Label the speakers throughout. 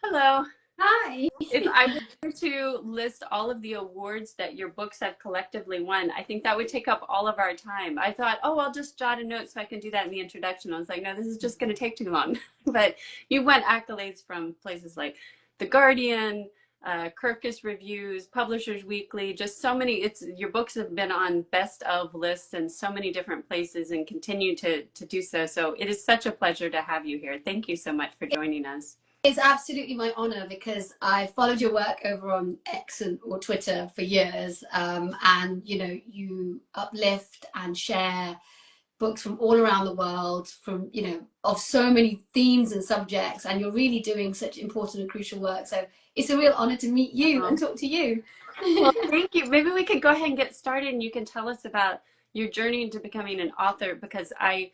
Speaker 1: Hello.
Speaker 2: Hi.
Speaker 1: If I were to list all of the awards that your books have collectively won, I think that would take up all of our time. I thought, oh, I'll just jot a note so I can do that in the introduction. I was like, no, this is just going to take too long. But you won accolades from places like The Guardian, Kirkus Reviews, Publishers Weekly, just so many. Your books have been on best of lists in so many different places and continue to do so. So it is such a pleasure to have you here. Thank you so much for joining us.
Speaker 2: It's absolutely my honor because I followed your work over on X or Twitter for years. And, you uplift and share books from all around the world, from, of so many themes and subjects. And you're really doing such important and crucial work. So it's a real honor to meet you and talk to you.
Speaker 1: Well, thank you. Maybe we could go ahead and get started and you can tell us about your journey into becoming an author, because I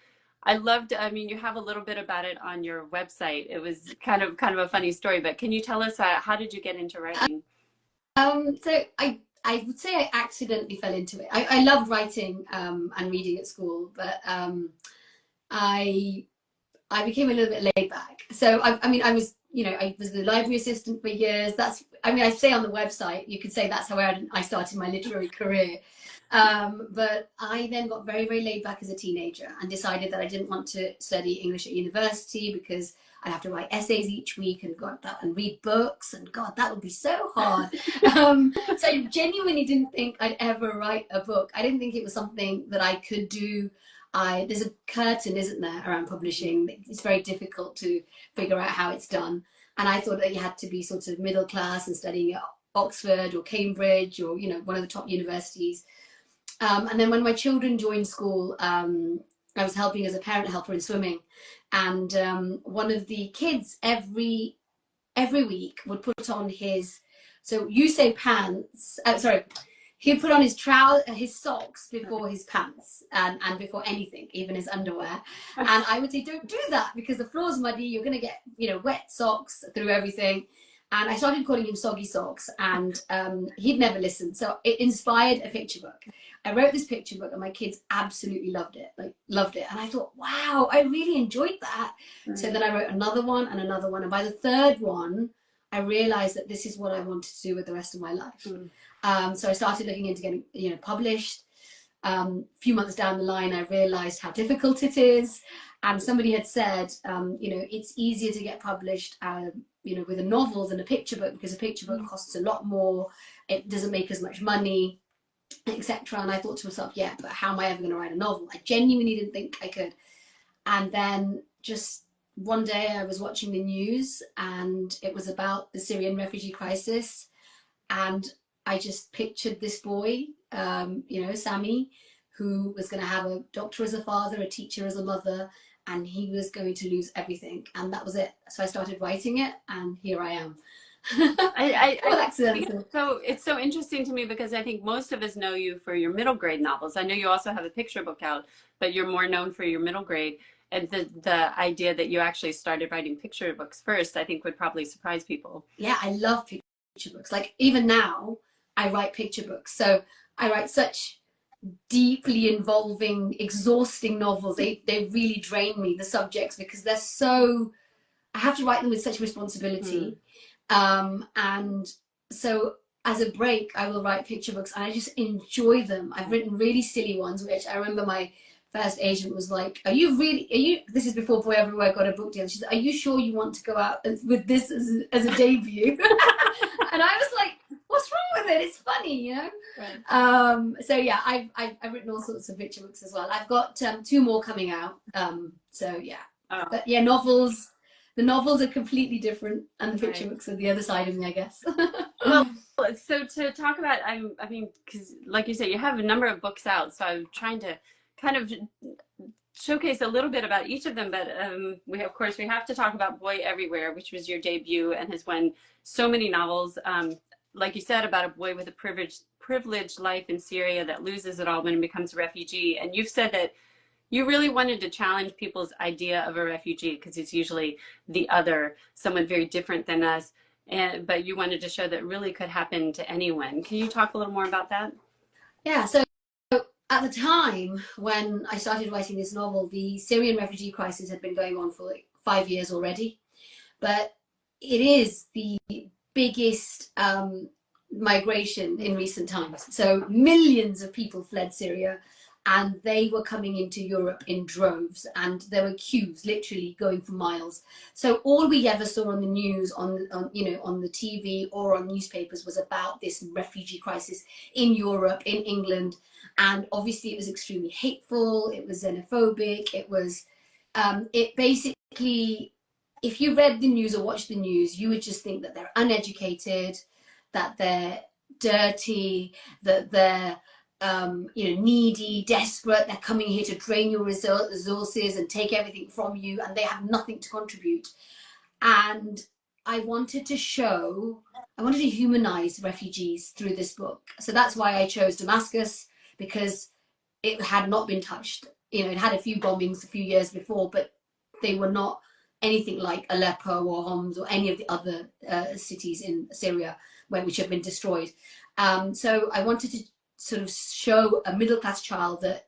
Speaker 1: loved, you have a little bit about it on your website. It was kind of a funny story, but can you tell us how did you get into writing?
Speaker 2: So I would say I accidentally fell into it. I loved writing and reading at school, but I became a little bit laid back. So I was, I was the library assistant for years. I say on the website, you could say that's how I started my literary career. But I then got very, very laid back as a teenager and decided that I didn't want to study English at university because I'd have to write essays each week and read books, and God, that would be so hard. So I genuinely didn't think I'd ever write a book. I didn't think it was something that I could do. There's a curtain, isn't there, around publishing. It's very difficult to figure out how it's done. And I thought that you had to be sort of middle class and studying at Oxford or Cambridge or, one of the top universities. And then when my children joined school, I was helping as a parent helper in swimming. And one of the kids every week would put on he'd put on his socks before his pants and before anything, even his underwear. And I would say, don't do that because the floor's muddy. You're going to get, wet socks through everything. And I started calling him Soggy Socks, and he'd never listened. So it inspired a picture book. I wrote this picture book and my kids absolutely loved it. And I thought, wow, I really enjoyed that. Mm-hmm. So then I wrote another one and another one. And by the third one, I realized that this is what I wanted to do with the rest of my life. Mm-hmm. So I started looking into getting, published. A few months down the line, I realized how difficult it is. And somebody had said, it's easier to get published, with a novel than a picture book, because a picture book costs a lot more. It doesn't make as much money, etc. And I thought to myself, yeah, but how am I ever going to write a novel? I genuinely didn't think I could. And then just one day I was watching the news and it was about the Syrian refugee crisis. And I just pictured this boy, Sammy, who was going to have a doctor as a father, a teacher as a mother, and he was going to lose everything. And that was it. So I started writing it, and here I am.
Speaker 1: It's so interesting to me because I think most of us know you for your middle grade novels. I know you also have a picture book out, but you're more known for your middle grade. And the idea that you actually started writing picture books first, I think would probably surprise people.
Speaker 2: Yeah, I love picture books. Like even now, I write picture books. So I write such deeply involving, exhausting novels. They really drain me, the subjects, because I have to write them with such responsibility. And so as a break, I will write picture books and I just enjoy them. I've written really silly ones, which I remember my first agent was like, this is before Boy Everywhere got a book deal. She said, are you sure you want to go out with this as a debut? And I was like, what's wrong with it? It's funny, Right. So yeah, I've written all sorts of picture books as well. I've got 2 more coming out. So yeah, but yeah, novels. The novels are completely different, and the picture books are the other side of me, I guess.
Speaker 1: Well, so to talk about, because like you said, you have a number of books out, so I'm trying to kind of showcase a little bit about each of them, but we have to talk about Boy Everywhere, which was your debut and has won so many novels. Like you said, about a boy with a privileged life in Syria that loses it all when he becomes a refugee. And you've said that you really wanted to challenge people's idea of a refugee, because it's usually the other, someone very different than us. But you wanted to show that really could happen to anyone. Can you talk a little more about that?
Speaker 2: Yeah, so at the time when I started writing this novel, the Syrian refugee crisis had been going on for like 5 years already. But it is the biggest migration in recent times. So millions of people fled Syria, and they were coming into Europe in droves, and there were queues literally going for miles. So all we ever saw on the news, on the TV or on newspapers, was about this refugee crisis in Europe, in England, and obviously it was extremely hateful. It was xenophobic. It basically, if you read the news or watched the news, you would just think that they're uneducated, that they're dirty, that they're needy, desperate. They're coming here to drain your resources and take everything from you, and they have nothing to contribute. And I wanted to humanize refugees through this book. So that's why I chose Damascus, because it had not been touched. It had a few bombings a few years before, but they were not anything like Aleppo or Homs or any of the other cities in Syria which have been destroyed. So I wanted to sort of show a middle-class child that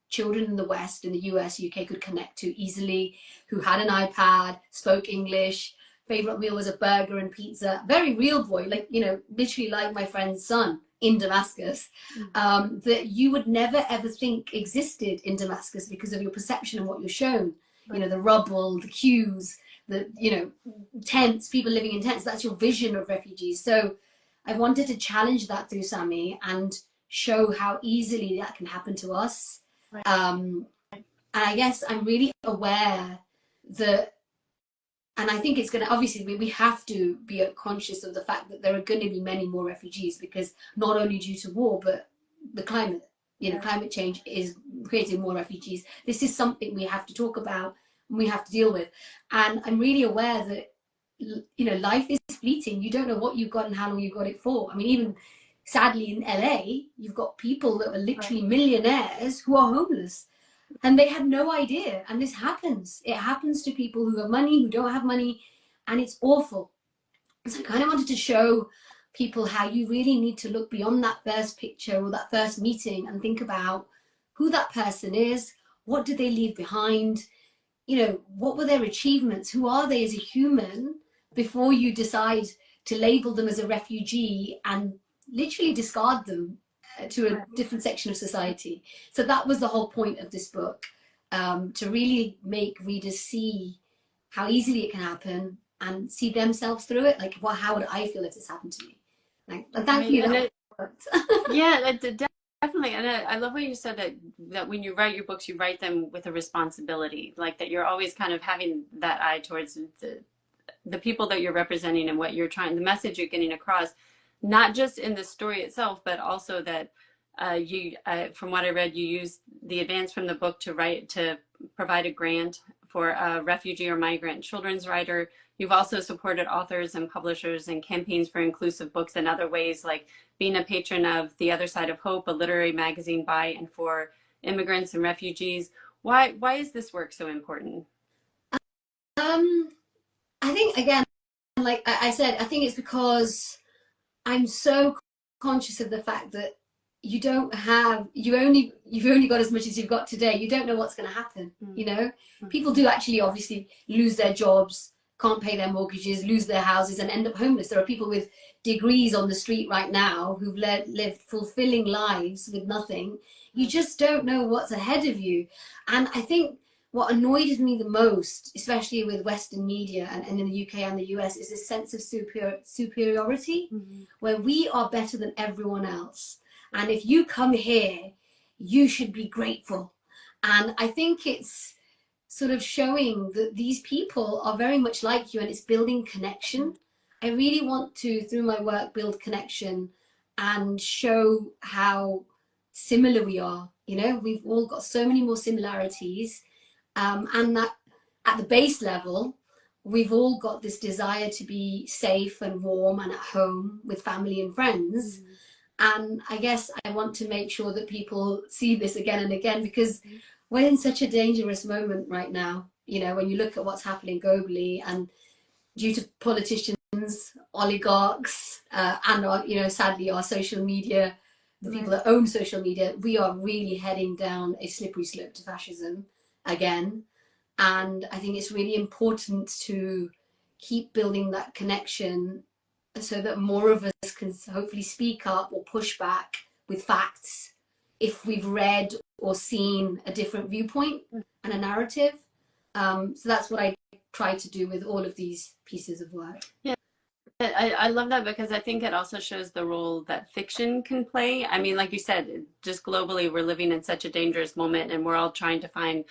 Speaker 2: children in the West, in the US, UK, could connect to easily, who had an iPad, spoke English, favorite meal was a burger and pizza. Very real boy, literally like my friend's son in Damascus, that you would never ever think existed in Damascus because of your perception and what you're shown. Right. The rubble, the queues, the tents, people living in tents. That's your vision of refugees. So I wanted to challenge that through Sami and show how easily that can happen to us. Right. And I guess I'm really aware that, and I think it's going to, obviously we have to be conscious of the fact that there are going to be many more refugees, because not only due to war, but the climate, climate change is creating more refugees. This is something we have to talk about and we have to deal with. And I'm really aware that, life is fleeting. You don't know what you've got and how long you've got it for. I mean, even sadly in LA, you've got people that are literally millionaires who are homeless. And they had no idea. And this happens. It happens to people who have money, who don't have money, and it's awful. So I kind of wanted to show people how you really need to look beyond that first picture or that first meeting and think about who that person is, what did they leave behind, what were their achievements, who are they as a human, before you decide to label them as a refugee and literally discard them to a different section of society. So that was the whole point of this book, to really make readers see how easily it can happen and see themselves through it. Like, well, how would I feel if this happened to me? And thank you.
Speaker 1: Yeah, definitely. And I love what you said, that when you write your books, you write them with a responsibility, like that you're always kind of having that eye towards the people that you're representing and what you're trying, the message you're getting across, not just in the story itself, but also that from what I read, you used the advance from the book to provide a grant for a refugee or migrant children's writer. You've also supported authors and publishers and campaigns for inclusive books in other ways, like being a patron of The Other Side of Hope, a literary magazine by and for immigrants and refugees. Why is this work so important?
Speaker 2: I think, again, like I said, I think it's because I'm so conscious of the fact that you've only got as much as you've got today. You don't know what's going to happen. People do actually obviously lose their jobs, can't pay their mortgages, lose their houses, and end up homeless. There are people with degrees on the street right now who've lived fulfilling lives with nothing. You just don't know what's ahead of you. And I think what annoyed me the most, especially with Western media and in the UK and the US, is this sense of superiority, where we are better than everyone else. And if you come here, you should be grateful. And I think it's sort of showing that these people are very much like you, and it's building connection. I really want to, through my work, build connection and show how similar we are. We've all got so many more similarities. And that at the base level, we've all got this desire to be safe and warm and at home with family and friends. And I guess I want to make sure that people see this again and again, because we're in such a dangerous moment right now. When you look at what's happening globally, and due to politicians, oligarchs, and sadly our social media, the people that own social media, we are really heading down a slippery slope to fascism again. And I think it's really important to keep building that connection so that more of us can hopefully speak up or push back with facts if we've read or seen a different viewpoint and a narrative. So that's what I try to do with all of these pieces of work.
Speaker 1: Yeah. I love that because I think it also shows the role that fiction can play. I mean, like you said, just globally, we're living in such a dangerous moment and we're all trying to find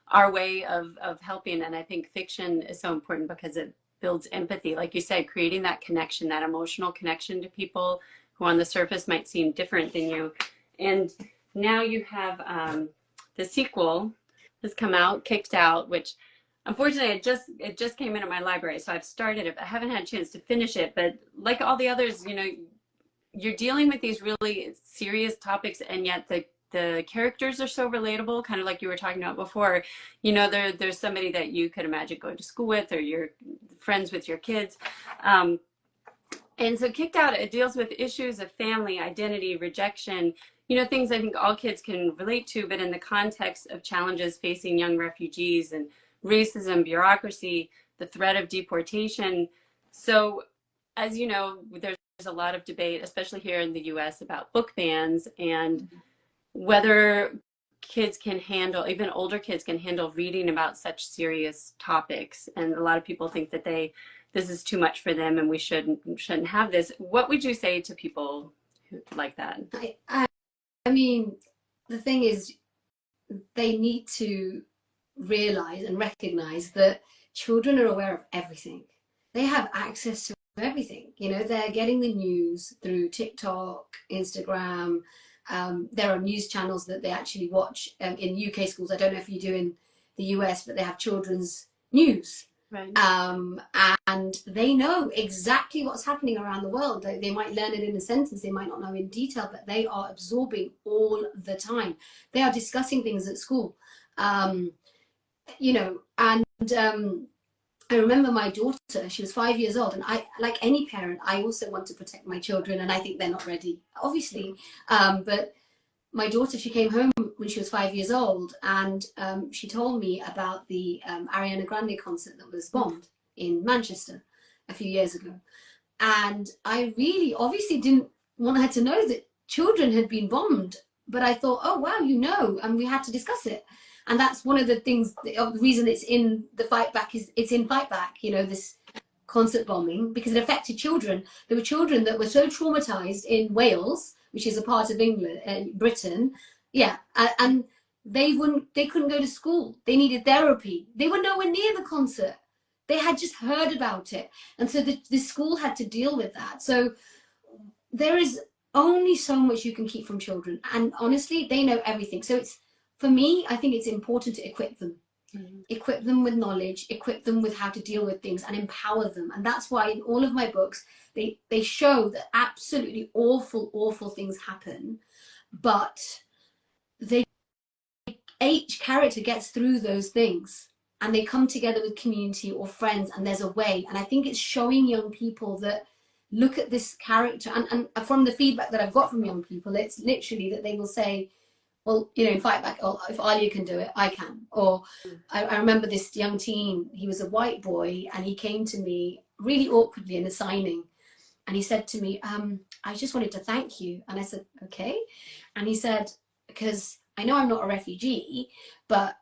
Speaker 1: our way of helping. And I think fiction is so important because it builds empathy. Like you said, creating that connection, that emotional connection to people who on the surface might seem different than you. And now you have the sequel has come out, Kicked Out, which unfortunately it just came into my library, so I've started it, but I haven't had a chance to finish it. But like all the others, you know, you're dealing with these really serious topics, and yet the characters are so relatable, kind of like you were talking about before. You know, there's somebody that you could imagine going to school with, or you're friends with your kids. And so Kicked Out, it deals with issues of family, identity, rejection, you know, things I think all kids can relate to, but in the context of challenges facing young refugees and racism, bureaucracy, the threat of deportation. So, as you know, there's a lot of debate, especially here in the US, about book bans and whether kids can handle, even older kids can handle reading about such serious topics. And a lot of people think that this is too much for them and we shouldn't have this. What would you say to people like that?
Speaker 2: I mean, the thing is, they need to realize and recognize that children are aware of everything. They have access to everything. You know, they're getting the news through TikTok, Instagram. There are news channels that they actually watch in UK schools. I don't know if you do in the US, but they have children's news.
Speaker 1: Right.
Speaker 2: And they know exactly what's happening around the world. They might learn it in a sentence, they might not know in detail, but they are absorbing all the time. They are discussing things at school. You know, and I remember my daughter, she was 5 years old, and I, like any parent, I also want to protect my children, and I think they're not ready, obviously. But my daughter, she came home when she was 5 years old, and she told me about the Ariana Grande concert that was bombed in Manchester a few years ago. And I really obviously didn't want her to know that children had been bombed, but I thought, oh wow, you know, and we had to discuss it. And that's one of the things, the reason it's in the Fight Back is it's in Fight Back, you know, this concert bombing, because it affected children. There were children that were so traumatized in Wales, which is a part of England, Britain, yeah, and they couldn't go to school. They needed therapy. They were nowhere near the concert. They had just heard about it, and so the school had to deal with that. So there is only so much you can keep from children, and honestly, they know everything. So it's, for me, I think it's important to equip them. Equip them with knowledge, equip them with how to deal with things, and empower them. And that's why in all of my books, they show that absolutely awful things happen, but each character gets through those things, and they come together with community or friends, and there's a way. And I think it's showing young people that, look at this character, and from the feedback that I've got from young people, it's literally that they will say, well, you know, in Fight Back, oh, if Alia can do it, I can. Or I remember this young teen, he was a white boy, and he came to me really awkwardly in a signing, and he said to me, I just wanted to thank you. And I said, okay. And he said, because I know I'm not a refugee, but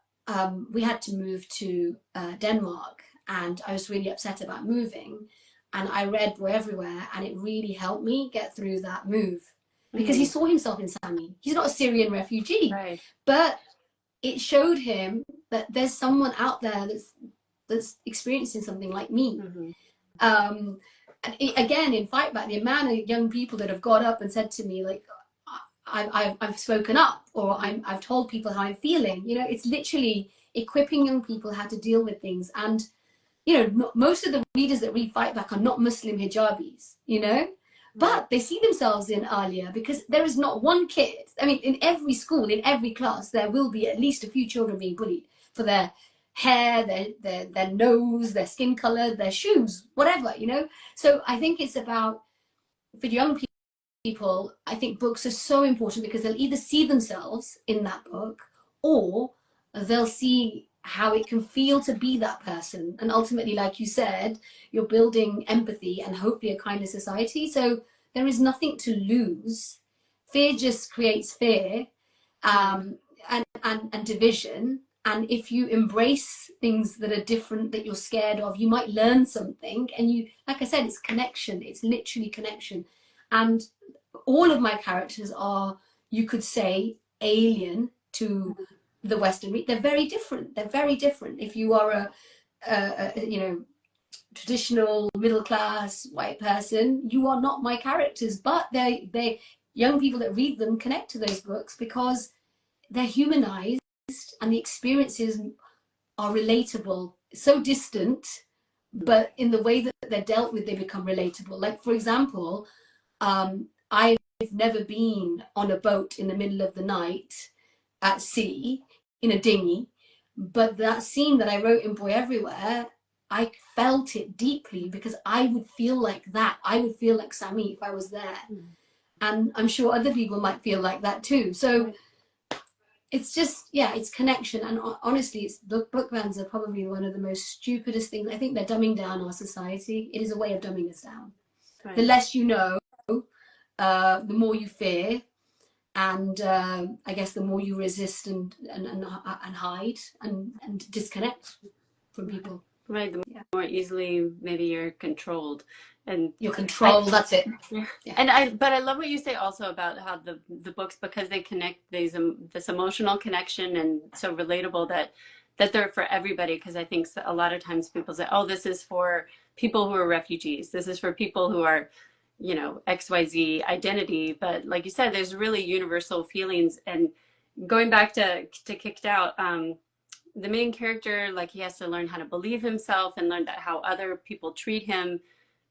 Speaker 2: we had to move to Denmark, and I was really upset about moving, and I read Boy Everywhere, and it really helped me get through that move. Because he saw himself in Sammy. He's not a Syrian refugee,
Speaker 1: right,
Speaker 2: but it showed him that there's someone out there that's experiencing something like me. And again, in Fight Back, the amount of young people that have got up and said to me, like, I've spoken up, or I've told people how I'm feeling. You know, it's literally equipping young people how to deal with things. And, you know, most of the readers that read Fight Back are not Muslim hijabis, you know? But they see themselves in Alia, because there is not one kid. I mean, in every school, in every class, there will be at least a few children being bullied for their hair, their nose, their skin color, their shoes, whatever, you know. So I think it's about, for young people, I think books are so important, because they'll either see themselves in that book, or they'll see how it can feel to be that person. And ultimately, like you said, you're building empathy and hopefully a kinder society. So there is nothing to lose. Fear just creates fear, and division. And if you embrace things that are different, that you're scared of, you might learn something. And you, like I said, it's connection. It's literally connection. And all of my characters are, you could say, alien to the Western. They're very different. They're very different. If you are a you know, traditional middle class white person, you are not my characters. But they young people that read them connect to those books because they're humanized and the experiences are relatable. So distant, but in the way that they're dealt with, they become relatable. Like, for example, I've never been on a boat in the middle of the night at sea in a dinghy, but that scene that I wrote in Boy Everywhere, I felt it deeply because I would feel like that. I would feel like Sammy if I was there. And I'm sure other people might feel like that too. So it's just, yeah, it's connection. And honestly, it's, book bans are probably one of the most stupidest things. I think they're dumbing down our society. It is a way of dumbing us down. Right. The less you know, the more you fear, and I guess the more you resist and hide and disconnect from people.
Speaker 1: Right, the more easily maybe you're controlled, and
Speaker 2: you're controlled. That's it.
Speaker 1: Yeah. And but I love what you say also about how the books, because they connect this emotional connection and so relatable that they're for everybody. Because I think a lot of times people say, oh, this is for people who are refugees. This is for people who are, you know, XYZ identity. But like you said, there's really universal feelings. And going back to Kicked Out, the main character, like, he has to learn how to believe himself and learn that how other people treat him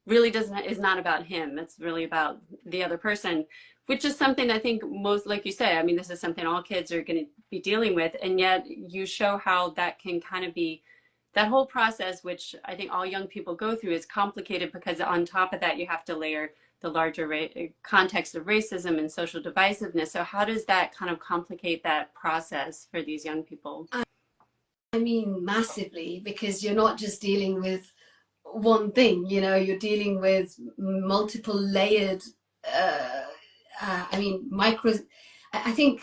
Speaker 1: really is not about him. It's really about the other person, which is something I think most, like you say, I mean, this is something all kids are going to be dealing with. And yet you show how that can kind of be, that whole process, which I think all young people go through, is complicated because on top of that, you have to layer the larger context of racism and social divisiveness. So how does that kind of complicate that process for these young people?
Speaker 2: I mean, massively, because you're not just dealing with one thing, you know, you're dealing with multiple layered, I mean, I think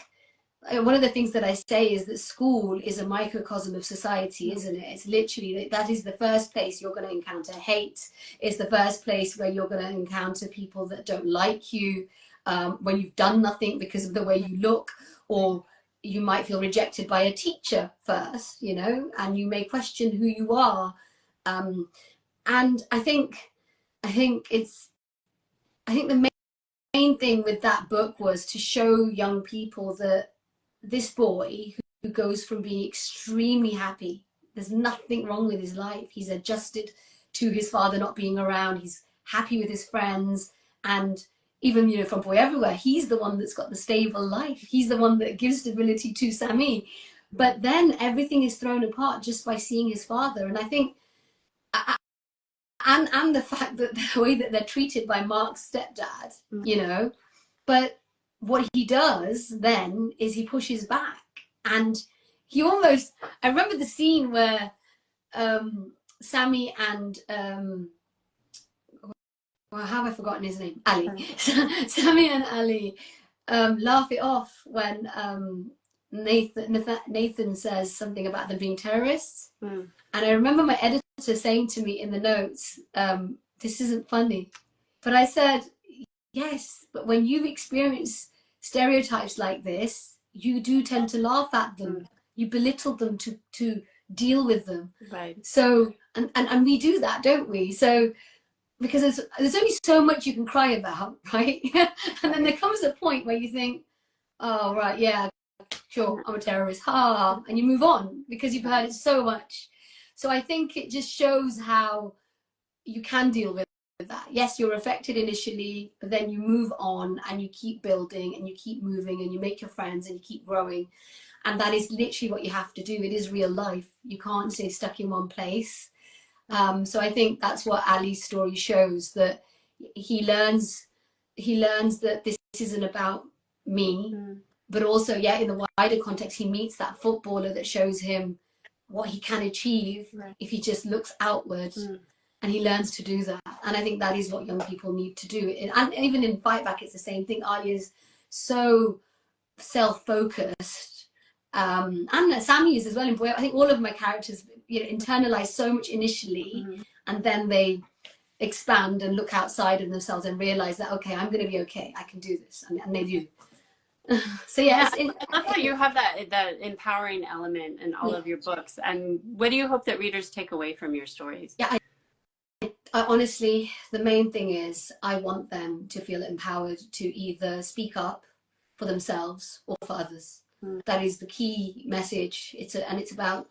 Speaker 2: one of the things that I say is that school is a microcosm of society, isn't it? It's literally, that is the first place you're going to encounter hate. It's the first place where you're going to encounter people that don't like you when you've done nothing because of the way you look, or you might feel rejected by a teacher first, you know, and you may question who you are. And I think the main thing with that book was to show young people that this boy who goes from being extremely happy, there's nothing wrong with his life. He's adjusted to his father not being around. He's happy with his friends. And even, you know, from Boy Everywhere, he's the one that's got the stable life. He's the one that gives stability to Sammy. But then everything is thrown apart just by seeing his father. And I think, and the fact that the way that they're treated by Mark's stepdad, you know, but what he does then is he pushes back, and he almost, I remember the scene where Sammy and well, how have I forgotten his name? Ali. Sammy and Ali laugh it off when Nathan says something about them being terrorists. And I remember my editor saying to me in the notes, this isn't funny. But I said, yes, but when you experience stereotypes like this, you do tend to laugh at them. You belittle them to deal with them. Right. So, and we do that, don't we? So, because there's only so much you can cry about, right? And then there comes a point where you think, oh, right, yeah, sure, I'm a terrorist, and you move on because you've heard it so much. So I think it just shows how you can deal with that. Yes, you're affected initially, but then you move on and you keep building and you keep moving and you make your friends and you keep growing. And that is literally what you have to do. It is real life. You can't stay stuck in one place. So I think that's what Ali's story shows, that he learns that this isn't about me, but also, yeah, in the wider context, he meets that footballer that shows him what he can achieve if he just looks outward and he learns to do that. And I think that is what young people need to do. And even in Fight Back, it's the same thing. Alia's so self-focused, and Sammy is as well. I think all of my characters, you know, internalize so much initially, and then they expand and look outside of themselves and realize that, okay, I'm going to be okay. I can do this, and they do. So yeah,
Speaker 1: I love how you have that empowering element in all of your books. And what do you hope that readers take away from your stories?
Speaker 2: Yeah, I honestly, the main thing is I want them to feel empowered to either speak up for themselves or for others. That is the key message. It's about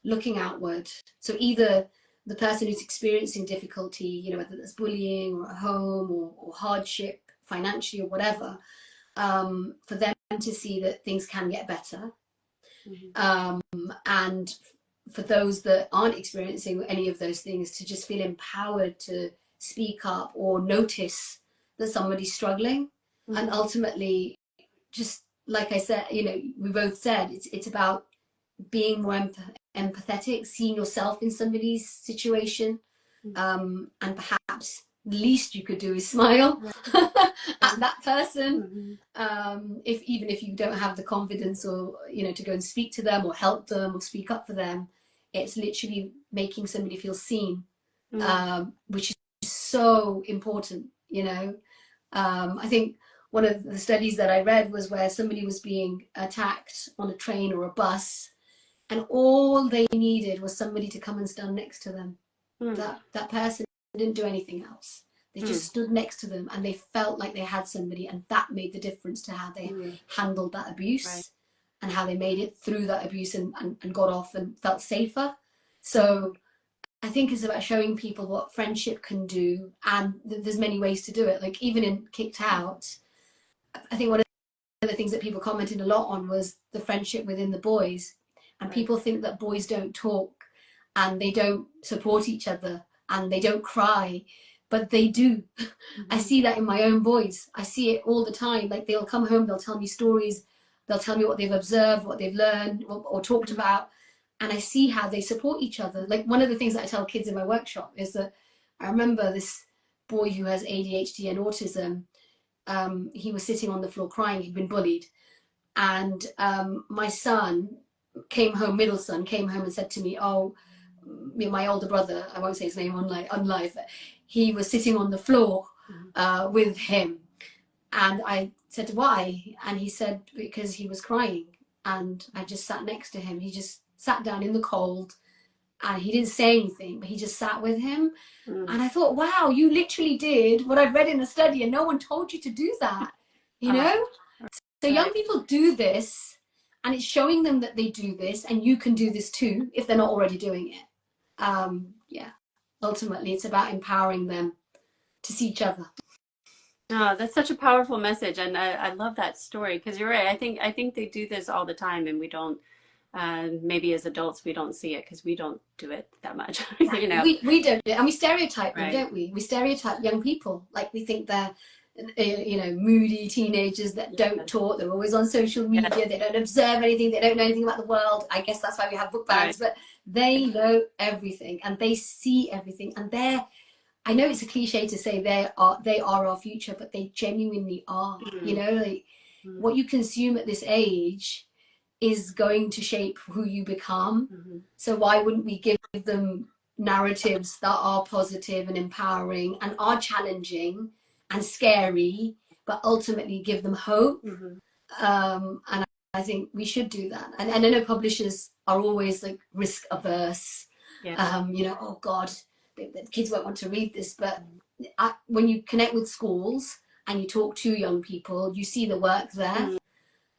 Speaker 2: looking outward. So either the person who's experiencing difficulty, you know, whether that's bullying or at home or hardship financially or whatever, for them to see that things can get better. And for those that aren't experiencing any of those things, to just feel empowered to speak up or notice that somebody's struggling. And ultimately, just like I said, you know, we both said, it's about being more empathetic, seeing yourself in somebody's situation, and perhaps the least you could do is smile at that person. Even if you don't have the confidence or, you know, to go and speak to them or help them or speak up for them, it's literally making somebody feel seen, which is so important, you know. I think one of the studies that I read was where somebody was being attacked on a train or a bus, and all they needed was somebody to come and stand next to them. That person didn't do anything else. They just stood next to them, and they felt like they had somebody, and that made the difference to how they handled that abuse and how they made it through that abuse and got off and felt safer. So I think it's about showing people what friendship can do, and there's many ways to do it. Like even in Kicked Out, I think one of the things that people commented a lot on was the friendship within the boys. And people think that boys don't talk and they don't support each other and they don't cry, but they do. I see that in my own boys. I see it all the time. Like they'll come home, they'll tell me stories, they'll tell me what they've observed, what they've learned or talked about. And I see how they support each other. Like one of the things that I tell kids in my workshop is that I remember this boy who has ADHD and autism. He was sitting on the floor crying, he'd been bullied. And my son came home, middle son, came home and said to me, oh, my older brother, I won't say his name on live, but he was sitting on the floor with him. And I said, why? And he said, because he was crying. And I just sat next to him. He just sat down in the cold and he didn't say anything, but he just sat with him. And I thought, wow, you literally did what I've read in a study and no one told you to do that, you know? So young people do this, and it's showing them that they do this, and you can do this too if they're not already doing it. Yeah, ultimately it's about empowering them to see each other.
Speaker 1: Oh, that's such a powerful message, and I love that story, because you're right. I think they do this all the time, and we don't. Maybe as adults we don't see it because we don't do it that much. You know,
Speaker 2: we don't do it, and we stereotype them, don't we? We stereotype young people, like we think they're, you know, moody teenagers that don't talk. They're always on social media. They don't observe anything. They don't know anything about the world. I guess that's why we have book bags. But they know everything and they see everything, and they're. I know it's a cliche to say they are our future, but they genuinely are. You know, like what you consume at this age is going to shape who you become. So why wouldn't we give them narratives that are positive and empowering and are challenging and scary, but ultimately give them hope? And I think we should do that. And I know publishers are always like risk averse. You know, oh God, the kids won't want to read this. But when you connect with schools and you talk to young people, you see the work there.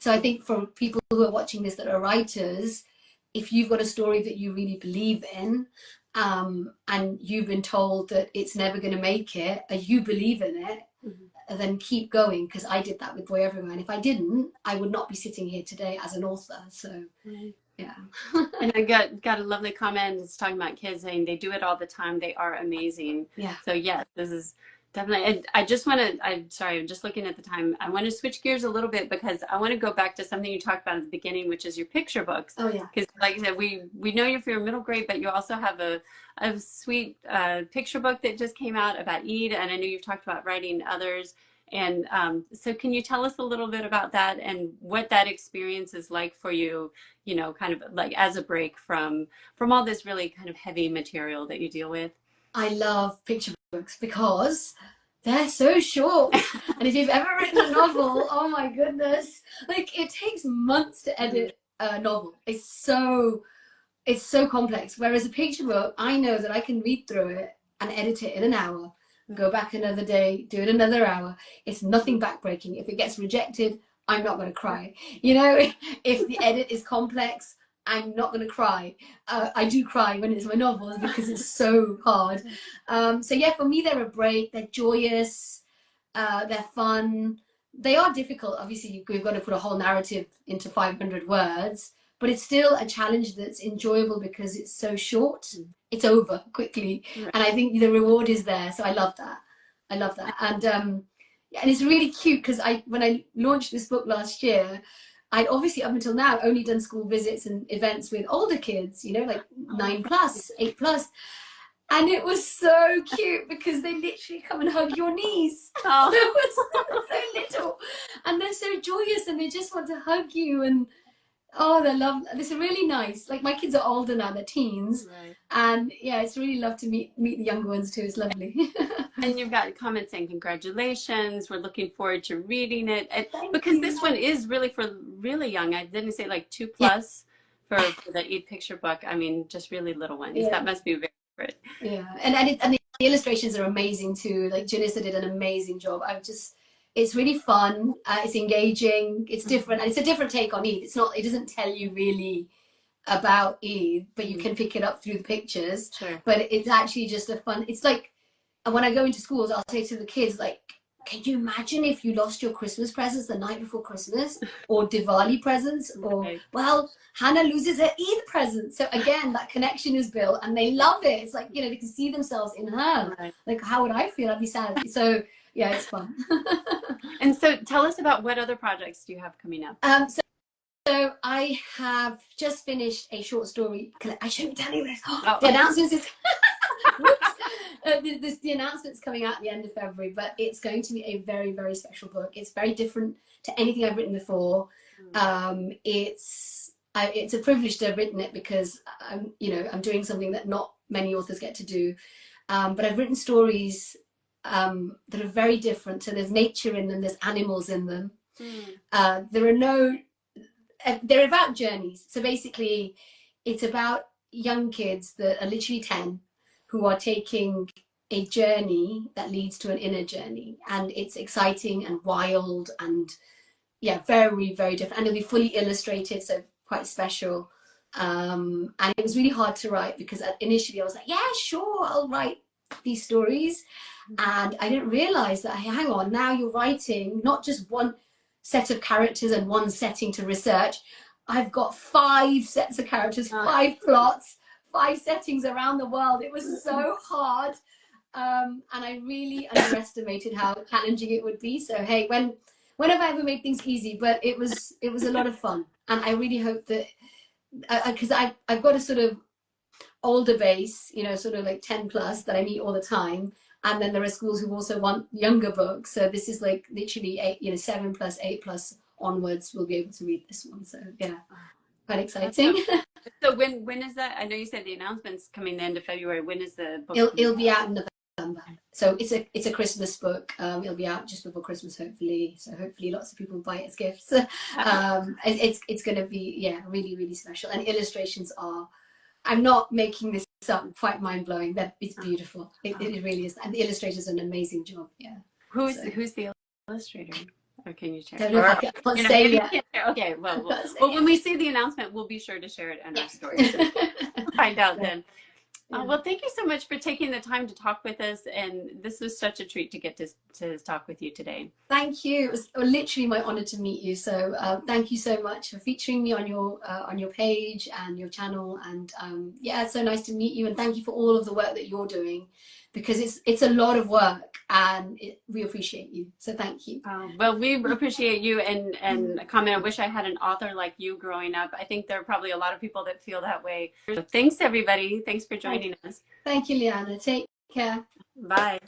Speaker 2: So I think for people who are watching this that are writers, if you've got a story that you really believe in, and you've been told that it's never going to make it, and you believe in it, then keep going, because I did that with Boy Everywhere. And if I didn't, I would not be sitting here today as an author. So yeah.
Speaker 1: And I got a lovely comment. It's talking about kids saying they do it all the time. They are amazing.
Speaker 2: Yeah.
Speaker 1: So yes, this is Definitely. And I just want to, I'm sorry, I'm just looking at the time. I want to switch gears a little bit because I want to go back to something you talked about at the beginning, which is your picture books.
Speaker 2: Oh yeah.
Speaker 1: Because like I said, we know you for your middle grade, but you also have a sweet picture book that just came out about Eid. And I know you've talked about writing others. And so can you tell us a little bit about that and what that experience is like for you, you know, kind of like as a break from all this really kind of heavy material that you deal with?
Speaker 2: I love picture books because they're so short. And if you've ever written a novel, oh my goodness, like it takes months to edit a novel. It's so complex. Whereas a picture book, I know that I can read through it and edit it in an hour, go back another day, do it another hour. It's nothing backbreaking. If it gets rejected, I'm not going to cry. You know, if the edit is complex, I'm not going to cry. I do cry when it's my novels because it's so hard. So yeah, for me, they're a break. They're joyous. They're fun. They are difficult. Obviously, we've got to put a whole narrative into 500 words, but it's still a challenge that's enjoyable because it's so short. It's over quickly.
Speaker 1: Right.
Speaker 2: And I think the reward is there. So I love that. I love that. And it's really cute because when I launched this book last year, I'd obviously up until now only done school visits and events with older kids, you know, like 9+, 8+. And it was so cute because they literally come and hug your knees.
Speaker 1: Oh.
Speaker 2: It was so little. And they're so joyous and they just want to hug you. And oh, they're lovely. It's really nice. Like my kids are older now, they're teens.
Speaker 1: Right.
Speaker 2: And yeah, it's really lovely to meet the younger ones too. It's lovely.
Speaker 1: And you've got comments saying congratulations. We're looking forward to reading it. And because
Speaker 2: you.
Speaker 1: this one is really for really young. I didn't say like 2+ yeah. for the Eid picture book. I mean, just really little ones. Yeah. That must be very good.
Speaker 2: Yeah, and the illustrations are amazing too. Like Junissa did an amazing job. It's really fun. It's engaging. It's different, and it's a different take on Eid. It doesn't tell you really about Eid, but you can pick it up through the pictures.
Speaker 1: Sure.
Speaker 2: But it's actually just a fun. It's like when I go into schools, I'll say to the kids like, can you imagine if you lost your Christmas presents the night before Christmas, or Diwali presents, or right. Well, Hannah loses her Eid present. So again, that connection is built, and they love it. It's like, you know, they can see themselves in her. Right. Like, how would I feel? I'd be sad. So yeah, it's fun.
Speaker 1: And so, tell us about what other projects do you have coming up?
Speaker 2: So I have just finished a short story. I shouldn't be telling you this. The announcements is. The announcement's coming out at the end of February, but it's going to be a very, very special book. It's very different to anything I've written before. It's a privilege to have written it because I'm doing something that not many authors get to do. But I've written stories that are very different. So there's nature in them, there's animals in them. They're about journeys. So basically, it's about young kids that are literally 10 who are taking a journey that leads to an inner journey, and it's exciting and wild and yeah, very, very different, and it'll be fully illustrated, so quite special. And it was really hard to write because initially I was like, yeah, sure, I'll write these stories, and I didn't realize that, hang on, now you're writing not just one set of characters and one setting to research. I've got 5 sets of characters, 5 plots, 5 settings around the world. It was so hard, and I really underestimated how challenging it would be. So hey, when have I ever made things easy? But it was a lot of fun, and I really hope that because I've got a sort of older base, you know, sort of like 10+ that I meet all the time, and then there are schools who also want younger books. So this is like literally 8, 7+, 8+ onwards will be able to read this one. So yeah, quite exciting.
Speaker 1: So when is that? I know you said the announcement's coming the end of February. When is the book?
Speaker 2: It'll be out in November. So it's a Christmas book. It'll be out just before Christmas, hopefully. So hopefully lots of people buy it as gifts. It's going to be really, really special. And illustrations are. I'm not making this up. Quite mind blowing. It's beautiful. It really is. And the illustrators are an amazing job. Yeah.
Speaker 1: Who's the illustrator? Or can you share?
Speaker 2: Don't know if I can't say yet.
Speaker 1: Okay, well, when we see the announcement, we'll be sure to share it in our stories. So find out then. Well, thank you so much for taking the time to talk with us, and this was such a treat to get to talk with you today.
Speaker 2: Thank you. It was literally my honor to meet you. So thank you so much for featuring me on your page and your channel. And yeah, it's so nice to meet you. And thank you for all of the work that you're doing, because it's a lot of work. and we appreciate you. So thank you.
Speaker 1: Well, we appreciate you and comment. I wish I had an author like you growing up. I think there are probably a lot of people that feel that way. So thanks, everybody. Thanks for joining us.
Speaker 2: Thank you, Liana. Take care.
Speaker 1: Bye.